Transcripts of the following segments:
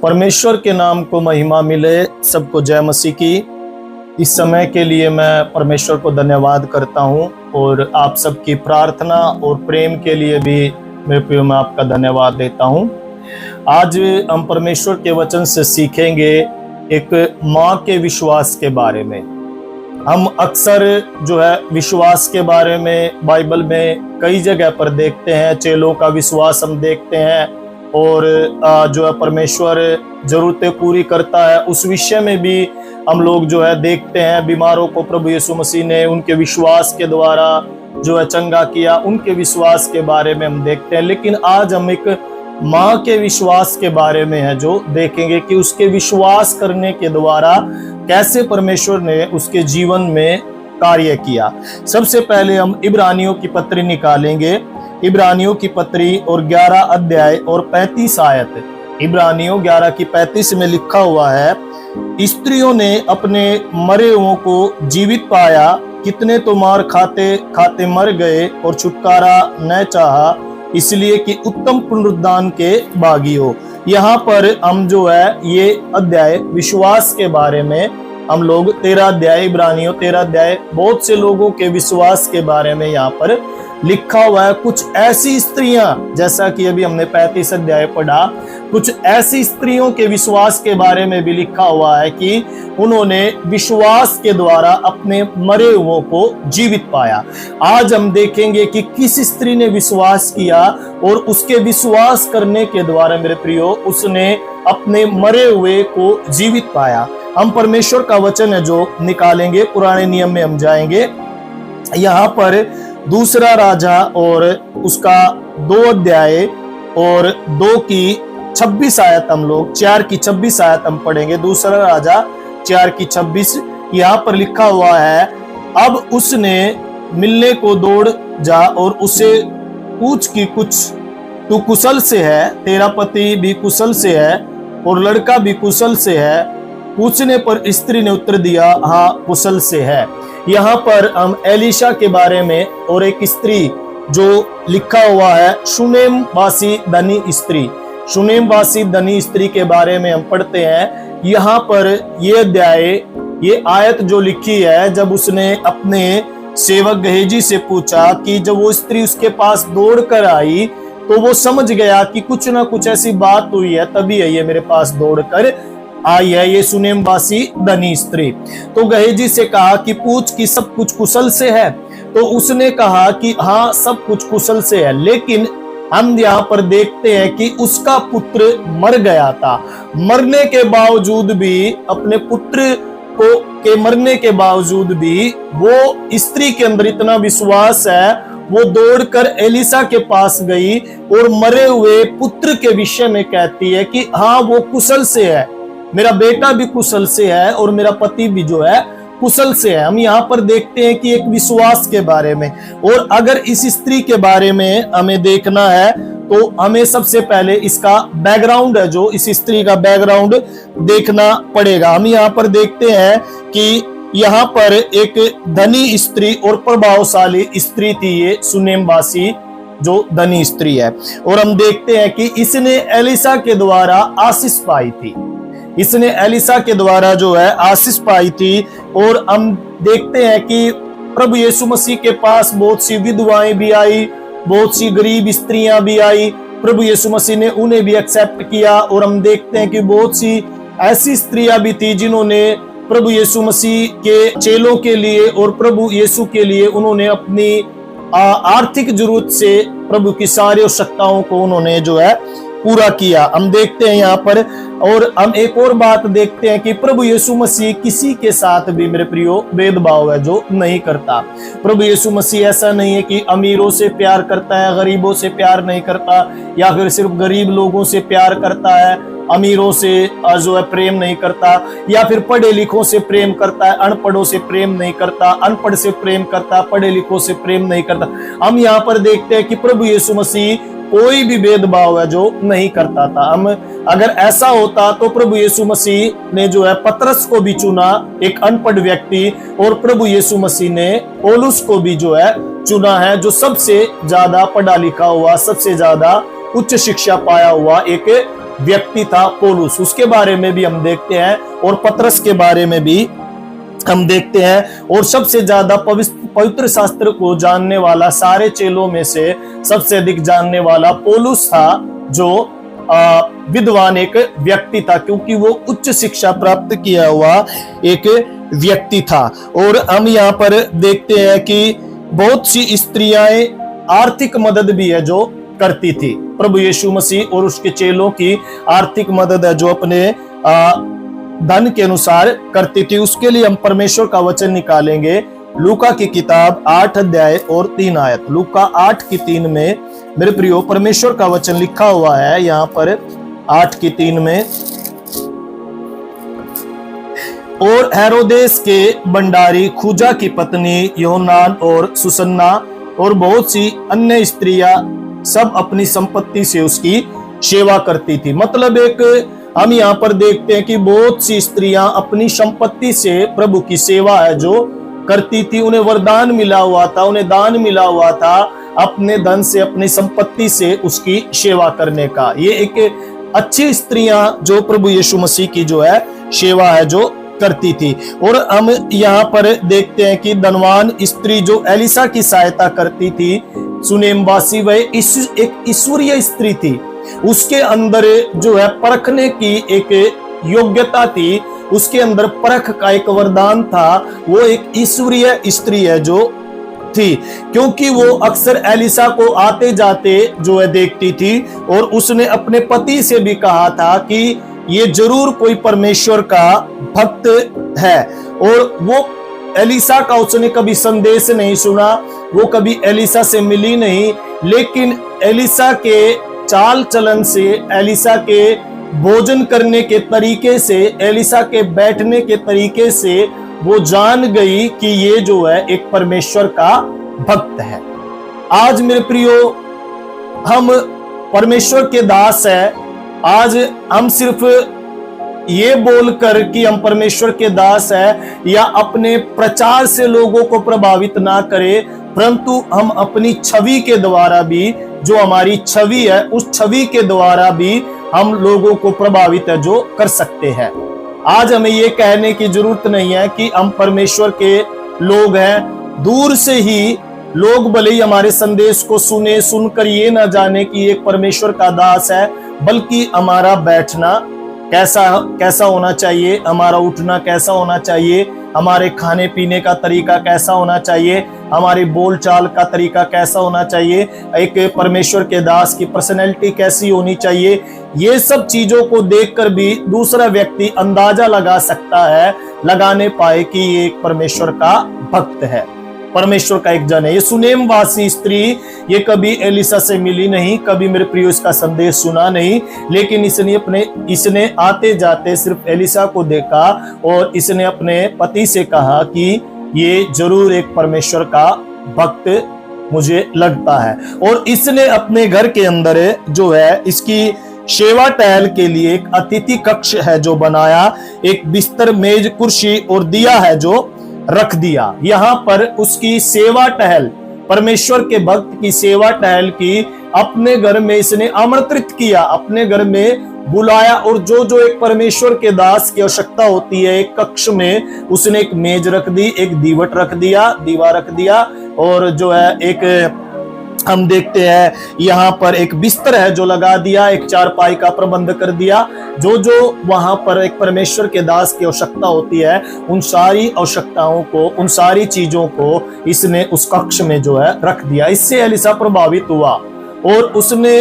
परमेश्वर के नाम को महिमा मिले। सबको जय मसीह की। इस समय के लिए मैं परमेश्वर को धन्यवाद करता हूं और आप सबकी प्रार्थना और प्रेम के लिए भी मेरे प्रियो मैं आपका धन्यवाद देता हूं। आज हम परमेश्वर के वचन से सीखेंगे एक माँ के विश्वास के बारे में। हम अक्सर जो है विश्वास के बारे में बाइबल में कई जगह पर देखते हैं, चेलों का विश्वास हम देखते हैं और जो है परमेश्वर जरूरतें पूरी करता है, उस विषय में भी हम लोग जो है देखते हैं। बीमारों को प्रभु यीशु मसीह ने उनके विश्वास के द्वारा जो है चंगा किया, उनके विश्वास के बारे में हम देखते हैं। लेकिन आज हम एक माँ के विश्वास के बारे में है जो देखेंगे कि उसके विश्वास करने के द्वारा कैसे परमेश्वर ने उसके जीवन में कार्य किया। सबसे पहले हम इब्रानियों की पत्री निकालेंगे। इब्रानियों की पत्री और 11 अध्याय और 35 आयत। इब्रानियों 11 की 35 में लिखा हुआ है, स्त्रियों ने अपने मरे हुओं को जीवित पाया, कितने तो मार खाते खाते मर गए और छुटकारा न चाहा, इसलिए कि उत्तम पुनरुद्धान के भागी हो। यहाँ पर हम जो है ये अध्याय विश्वास के बारे में हम लोग 13 अध्याय, इब्रानियों 13 अध्याय, बहुत से लोगों के विश्वास के बारे में यहाँ पर लिखा हुआ है। कुछ ऐसी स्त्रियां, जैसा कि अभी हमने 35 अध्याय पढ़ा, कुछ ऐसी स्त्रियों के विश्वास के बारे में भी लिखा हुआ है कि उन्होंने विश्वास के द्वारा अपने मरे हुओं को जीवित पाया। आज हम देखेंगे कि किस स्त्री ने विश्वास किया और उसके विश्वास करने के द्वारा मेरे प्रियो उसने अपने मरे हुए को जीवित पाया। हम परमेश्वर का वचन है जो निकालेंगे, पुराने नियम में हम जाएंगे। यहाँ पर दूसरा राजा और उसका 2 अध्याय और 2 की 26 आयत हम लोग 4 की 26 आयत हम पढ़ेंगे। दूसरा राजा 4 की 26, यहाँ पर लिखा हुआ है, अब उसने मिलने को दौड़ जा और उसे पूछ कि कुछ तू कुशल से है, तेरा पति भी कुशल से है और लड़का भी कुशल से है। पूछने पर स्त्री ने उत्तर दिया, हाँ कुशल से है। यहाँ पर हम एलिशा के बारे में और एक स्त्री जो लिखा हुआ है, शुनेम वासी धनी स्त्री, शुनेम वासी धनी स्त्री के बारे में हम पढ़ते हैं। यहाँ पर ये अध्याय, ये आयत जो लिखी है, जब उसने अपने सेवक गहेजी से पूछा कि जब वो स्त्री उसके पास दौड़ कर आई तो वो समझ गया कि कुछ ना कुछ ऐसी बात हुई है, तभी ये मेरे पास दौड़ कर आई है ये सुनेम वासी धनी स्त्री। तो गहेजी से कहा कि पूछ कि सब कुछ कुशल से है। तो उसने कहा कि हाँ सब कुछ कुशल से है, लेकिन हम यहाँ पर देखते हैं कि उसका पुत्र मर गया था। मरने के बावजूद भी, अपने पुत्र को के मरने के बावजूद भी वो स्त्री के अंदर इतना विश्वास है, वो दौड़कर एलिशा के पास गई और मरे हुए पुत्र के विषय में कहती है कि हाँ वो कुशल से है, मेरा बेटा भी कुशल से है और मेरा पति भी जो है कुशल से है। हम यहाँ पर देखते हैं कि एक विश्वास के बारे में। और अगर इस स्त्री के बारे में हमें देखना है तो हमें सबसे पहले इसका बैकग्राउंड है जो इस स्त्री का बैकग्राउंड देखना पड़ेगा। हम यहाँ पर देखते हैं कि यहाँ पर एक धनी स्त्री और प्रभावशाली स्त्री थी, ये सुनेम वासी जो धनी स्त्री है। और हम देखते हैं कि इसने एलिशा के द्वारा आशीष पाई थी, इसने एलिशा के द्वारा जो है आशीष पाई थी। और हम देखते हैं कि प्रभु यीशु मसीह के पास बहुत सी विधवाएं भी आई, बहुत सी गरीब स्त्रियां भी आई, प्रभु यीशु मसीह ने उन्हें भी एक्सेप्ट किया। और हम देखते हैं कि बहुत सी ऐसी स्त्रियां भी थी जिन्होंने प्रभु यीशु मसीह के चेलों के लिए और प्रभु यीशु के लिए उन्होंने अपनी आर्थिक जरूरत से प्रभु की सारी आवश्यकताओं को उन्होंने जो है पूरा किया। हम देखते हैं यहाँ पर। और हम एक और बात देखते हैं कि प्रभु यीशु मसीह किसी के साथ भी मेरे प्रियो भेदभाव है जो नहीं करता। प्रभु यीशु मसीह ऐसा नहीं है कि अमीरों से प्यार करता है, गरीबों से प्यार नहीं करता, या फिर सिर्फ गरीब लोगों से प्यार करता है, अमीरों से जो है प्रेम नहीं करता, या फिर पढ़े लिखों से प्रेम करता है, अनपढ़ों से प्रेम नहीं करता, अनपढ़ से प्रेम करता, पढ़े लिखों से प्रेम नहीं करता। हम यहाँ पर देखते हैं कि प्रभु यीशु मसीह कोई भी भेदभाव है जो नहीं करता था। हम अगर ऐसा होता तो प्रभु यीशु मसीह ने जो है पतरस को भी चुना, एक अनपढ़ व्यक्ति, और प्रभु यीशु मसीह ने पौलुस को भी जो है चुना है, जो सबसे ज्यादा पढ़ा लिखा हुआ, सबसे ज्यादा उच्च शिक्षा पाया हुआ एक व्यक्ति था पौलुस, उसके बारे में भी हम देखते हैं और पतरस के बारे में भी हम देखते हैं। और सबसे ज्यादा पवित्र शास्त्र को जानने वाला, सारे चेलों में से सबसे अधिक जानने वाला पौलुस था, जो विद्वान एक व्यक्ति था, क्योंकि वो उच्च शिक्षा प्राप्त किया हुआ एक व्यक्ति था। और हम यहाँ पर देखते हैं कि बहुत सी स्त्रियां आर्थिक मदद भी है जो करती थी। प्रभु यीशु मसीह और उसके चेलों की आर्थिक मदद है जो अपने धन के अनुसार करती थी। उसके लिए हम परमेश्वर का वचन निकालेंगे। लूका की किताब 8 अध्याय और 3 आयत। लूका 8 की 3 में मेरे प्रियो परमेश्वर का वचन लिखा हुआ है यहाँ पर 8 की 3 में। और हेरोदेस के भंडारी खुजा की पत्नी योहन्नान और सुसन्ना और बहुत सी अन्य स्त्रियां सब अपनी संपत्ति से उसकी सेवा करती थी। मतलब एक हम यहाँ पर देखते हैं कि बहुत सी स्त्रियां अपनी संपत्ति से प्रभु की सेवा है जो करती थी। उन्हें वरदान मिला हुआ था, उन्हें दान मिला हुआ था अपने धन से, अपनी संपत्ति से उसकी सेवा करने का। ये एक अच्छी स्त्रियां जो प्रभु यीशु मसीह की जो है सेवा है जो करती थी। और हम यहाँ पर देखते हैं कि धनवान स्त्री जो एलिसा की सहायता करती थी, सुनेमवासी, वह एक ईश्वरीय स्त्री थी। उसके अंदर जो है परखने की एक योग्यता थी, उसके अंदर परख का एक वरदान था। वो एक ईश्वरीय स्त्री है जो थी, क्योंकि वो अक्सर एलिसा को आते जाते जो है देखती थी। और उसने अपने पति से भी कहा था कि ये जरूर कोई परमेश्वर का भक्त है। और वो एलिसा का उसने कभी संदेश नहीं सुना, वो कभी एलिसा से मिली नहीं, लेकिन एलिसा के चाल चलन से, एलिसा के भोजन करने के तरीके से, एलिसा के बैठने के तरीके से वो जान गई कि ये जो है एक परमेश्वर का भक्त है। आज मेरे प्रियो, हम परमेश्वर के दास हैं। आज हम सिर्फ ये बोलकर कि हम परमेश्वर के दास हैं या अपने प्रचार से लोगों को प्रभावित ना करें, परंतु हम अपनी छवि के द्वारा भी, जो हमारी छवि है, उस छवि के द्वारा भी हम लोगों को प्रभावित है जो कर सकते हैं। आज हमें ये कहने की जरूरत नहीं है कि हम परमेश्वर के लोग हैं। दूर से ही लोग भले ही हमारे संदेश को सुने, सुनकर ये ना जाने कि एक परमेश्वर का दास है, बल्कि हमारा बैठना कैसा होना चाहिए, हमारा उठना कैसा होना चाहिए, हमारे खाने पीने का तरीका कैसा होना चाहिए, हमारी बोलचाल का तरीका कैसा होना चाहिए, एक परमेश्वर के दास की पर्सनैलिटी कैसी होनी चाहिए, ये सब चीजों को देखकर भी दूसरा व्यक्ति अंदाजा लगा सकता है, लगाने पाए कि ये एक परमेश्वर का भक्त है, परमेश्वर का एक जन है। ये सुनेमवासी स्त्री ये कभी एलिसा से मिली नहीं, कभी मेरे प्रियो इसका संदेश सुना नहीं, लेकिन इसने आते जाते सिर्फ एलिसा को देखा और इसने अपने पति से कहा कि ये जरूर एक परमेश्वर का भक्त मुझे लगता है। और इसने अपने घर के अंदर जो है इसकी सेवा टहल के लिए एक अतिथि कक्ष है जो बनाया, एक बिस्तर, मेज, कुर्सी और दिया है जो रख दिया। यहाँ पर उसकी सेवा टहल, परमेश्वर के भक्त की सेवा टहल की, अपने घर में इसने आमंत्रित किया, अपने घर में बुलाया। और जो जो एक परमेश्वर के दास की आवश्यकता होती है, एक कक्ष में उसने एक मेज रख दी, एक दीवट रख दिया, दीवा रख दिया, और जो है एक हम देखते हैं यहाँ पर एक बिस्तर है जो लगा दिया, एक चारपाई का प्रबंध कर दिया। जो जो वहां पर एक परमेश्वर के दास की आवश्यकता होती है, उन सारी आवश्यकताओं को, उन सारी चीजों को इसने उस कक्ष में जो है रख दिया। इससे एलिसा प्रभावित हुआ और उसने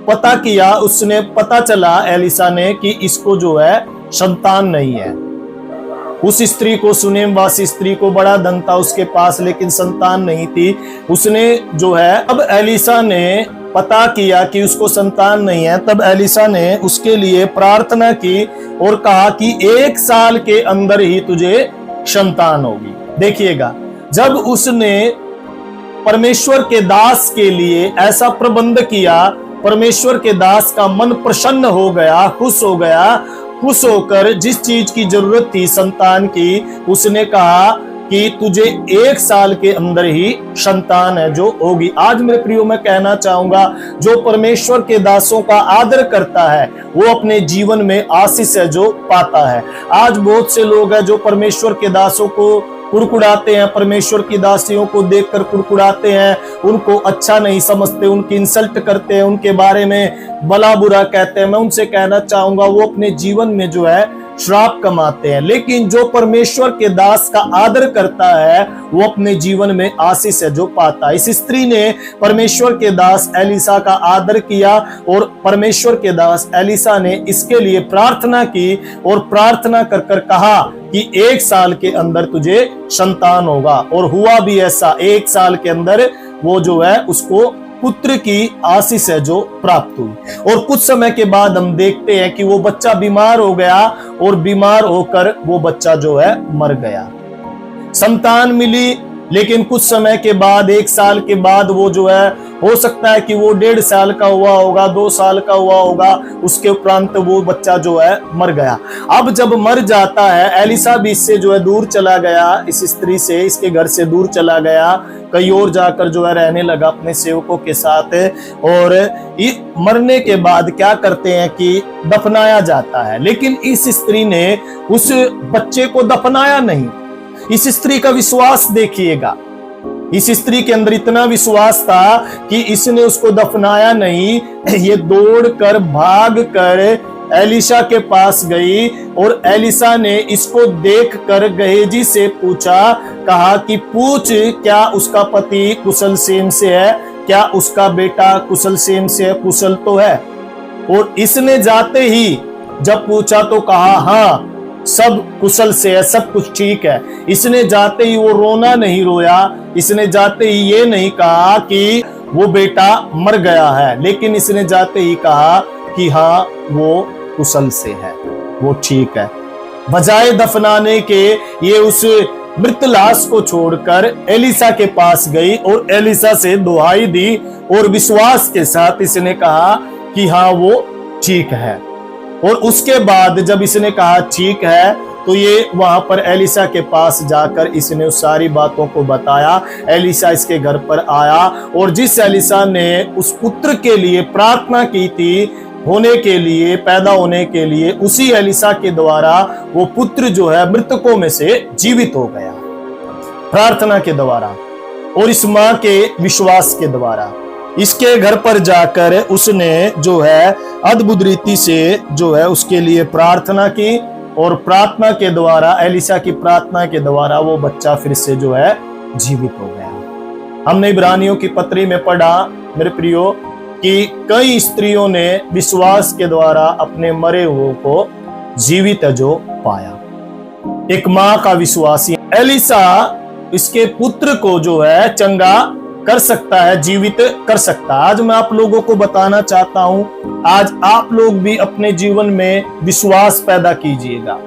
पता किया, उसने पता चला एलिसा ने कि इसको जो है संतान नहीं है। उस स्त्री को, सुनेमवासी स्त्री को बड़ा धन था उसके पास, लेकिन संतान नहीं थी। उसने जो है, अब एलिसा ने पता किया कि उसको संतान नहीं है, तब एलिसा ने उसके लिए प्रार्थना की और कहा कि 1 साल के अंदर ही तुझे संतान होगी। देखिएगा, जब उसने परमेश्वर के दास के लिए ऐसा प्रबंध किया, परमेश्वर के दास का मन प्रसन्न हो गया, खुश हो गया। खुश होकर जिस चीज की जरूरत थी संतान की, उसने कहा कि तुझे 1 साल के अंदर ही संतान है जो होगी। आज मेरे प्रियो मैं कहना चाहूंगा, जो परमेश्वर के दासों का आदर करता है वो अपने जीवन में आशीष है जो पाता है। आज बहुत से लोग हैं जो परमेश्वर के दासों को कुड़कुड़ाते हैं, परमेश्वर की दासियों को देखकर कुड़कुड़ाते हैं, उनको अच्छा नहीं समझते, उनकी इंसल्ट करते हैं, उनके बारे में भला बुरा कहते हैं। मैं उनसे कहना चाहूंगा वो अपने जीवन में जो है श्राप कमाते हैं, लेकिन जो परमेश्वर के दास का आदर करता है वो अपने जीवन में आशीष है जो पाता है। इस स्त्री ने परमेश्वर के दास एलिसा का आदर किया और परमेश्वर के दास एलिसा ने इसके लिए प्रार्थना की और प्रार्थना कर कर कहा कि 1 साल के अंदर तुझे संतान होगा। और हुआ भी ऐसा, 1 साल के अंदर वो जो है उसको पुत्र की आशीष है जो प्राप्त हुई। और कुछ समय के बाद हम देखते हैं कि वो बच्चा बीमार हो गया और बीमार होकर वो बच्चा जो है मर गया। संतान मिली, लेकिन कुछ समय के बाद 1 साल के बाद वो जो है, हो सकता है कि वो 1.5 साल का हुआ होगा, 2 साल का हुआ होगा, उसके उपरांत वो बच्चा जो है मर गया। अब जब मर जाता है, एलिसा भी इससे जो है दूर चला गया, इस स्त्री से, इसके घर से दूर चला गया, कहीं और जाकर जो है रहने लगा अपने सेवकों के साथ। और मरने के बाद क्या करते हैं कि दफनाया जाता है, लेकिन इस स्त्री ने उस बच्चे को दफनाया नहीं। इस स्त्री का विश्वास देखिएगा, इस स्त्री के अंदर इतना विश्वास था कि इसने उसको दफनाया नहीं, ये दौड़कर भागकर एलिशा के पास गई और एलिशा ने इसको देखकर गेहजी से पूछा, कहा कि पूछ क्या उसका पति कुशल क्षेम से है, क्या उसका बेटा कुशल क्षेम से है? कुशल तो है। और इसने जाते ही जब पूछा तो कहा हाँ सब कुशल से है, सब कुछ ठीक है। इसने जाते ही वो रोना नहीं रोया, इसने जाते ही ये नहीं कहा कि वो बेटा मर गया है, लेकिन इसने जाते ही कहा कि हाँ वो कुशल से है, वो ठीक है। बजाय दफनाने के ये उस मृत लाश को छोड़कर एलिसा के पास गई और एलिसा से दुहाई दी और विश्वास के साथ इसने कहा कि हाँ वो ठीक है। और उसके बाद जब इसने कहा ठीक है तो ये वहां पर एलिसा के पास जाकर इसने उस सारी बातों को बताया। एलिसा इसके घर पर आया और जिस एलिसा ने उस पुत्र के लिए प्रार्थना की थी होने के लिए, पैदा होने के लिए, उसी एलिसा के द्वारा वो पुत्र जो है मृतकों में से जीवित हो गया, प्रार्थना के द्वारा और इस मां के विश्वास के द्वारा। इसके घर पर जाकर उसने जो है अद्भुत रीति से जो है उसके लिए प्रार्थना की और प्रार्थना के द्वारा, एलिसा की प्रार्थना के द्वारा वो बच्चा फिर से जो है जीवित हो गया। हमने इब्रानियों की पत्री में पढ़ा मेरे प्रियो कि कई स्त्रियों ने विश्वास के द्वारा अपने मरे हुए को जीवित जो पाया। एक मां का विश्वासी एलिसा इसके पुत्र को जो है चंगा कर सकता है, जीवित कर सकता है। आज मैं आप लोगों को बताना चाहता हूं, आज आप लोग भी अपने जीवन में विश्वास पैदा कीजिएगा,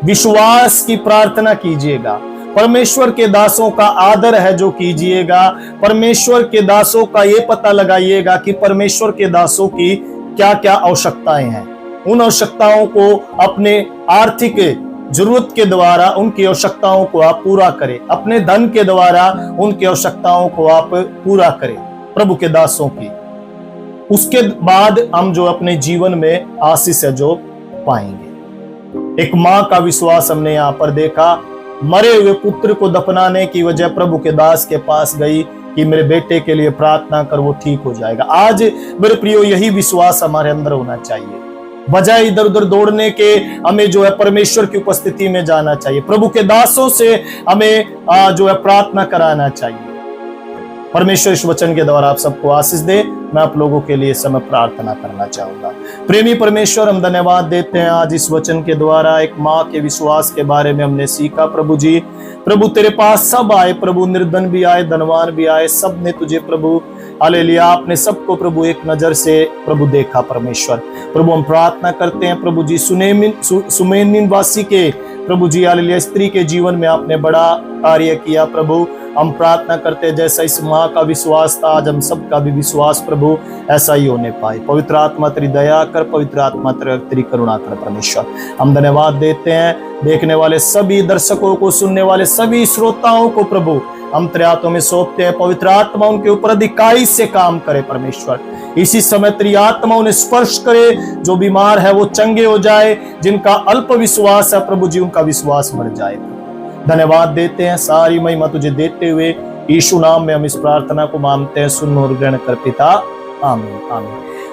विश्वास की प्रार्थना कीजिएगा, परमेश्वर के दासों का आदर है जो कीजिएगा, परमेश्वर के दासों का ये पता लगाइएगा कि परमेश्वर के दासों की क्या क्या आवश्यकताएं हैं। उन आवश्यकताओं को अपने आर्थिक जरूरत के द्वारा उनकी आवश्यकताओं को आप पूरा करें, अपने धन के द्वारा उनकी आवश्यकताओं को आप पूरा करें, प्रभु के दासों की। उसके बाद हम जो अपने जीवन में आशीष है जो पाएंगे। एक मां का विश्वास हमने यहाँ पर देखा, मरे हुए पुत्र को दफनाने की वजह प्रभु के दास के पास गई कि मेरे बेटे के लिए प्रार्थना कर, वो ठीक हो जाएगा। आज मेरे प्रियो यही विश्वास हमारे अंदर होना चाहिए। बजाय इधर उधर दौड़ने के हमें जो है परमेश्वर की उपस्थिति में जाना चाहिए, प्रभु के दासों से हमें जो है प्रार्थना कराना चाहिए। परमेश्वर इस वचन के द्वारा आप सबको आशीष दे। मैं आप लोगों के लिए समय प्रार्थना करना चाहूंगा। प्रेमी परमेश्वर, हम धन्यवाद देते हैं आज इस वचन के द्वारा एक माँ के विश्वास के बारे में हमने सीखा। प्रभु जी, प्रभु तेरे पास सब आए, प्रभु निर्धन भी आए, धनवान भी आए, सब ने तुझे प्रभु हालेलुया, आपने सबको प्रभु एक नजर से प्रभु देखा। परमेश्वर प्रभु हम प्रार्थना करते हैं प्रभु जी, सुमेनिन वासी के प्रभु जी हालेलुया, स्त्री के जीवन में आपने बड़ा कार्य किया प्रभु। हम प्रार्थना करते हैं जैसा इस माँ का विश्वास था, आज हम सबका भी विश्वास प्रभु ऐसा ही होने पाए। पवित्र आत्मा तेरी दया कर, पवित्र आत्मा तेरी करुणा कर परमेश्वर। हम धन्यवाद देते हैं देखने वाले सभी दर्शकों को, सुनने वाले सभी श्रोताओं को प्रभु हम तेरे हाथों में सौंपते हैं। पवित्र आत्मा उनके ऊपर अधिकाई से काम करे परमेश्वर। इसी समय तेरी आत्मा उन्हें स्पर्श करे, जो बीमार है वो चंगे हो जाए, जिनका अल्प विश्वास है प्रभु जी उनका विश्वास बढ़ जाए। धन्यवाद देते हैं, सारी महिमा तुझे देते हुए यीशु नाम में हम इस प्रार्थना को मांगते हैं, सुन और ग्रहण कर पिता, आमीन आमीन।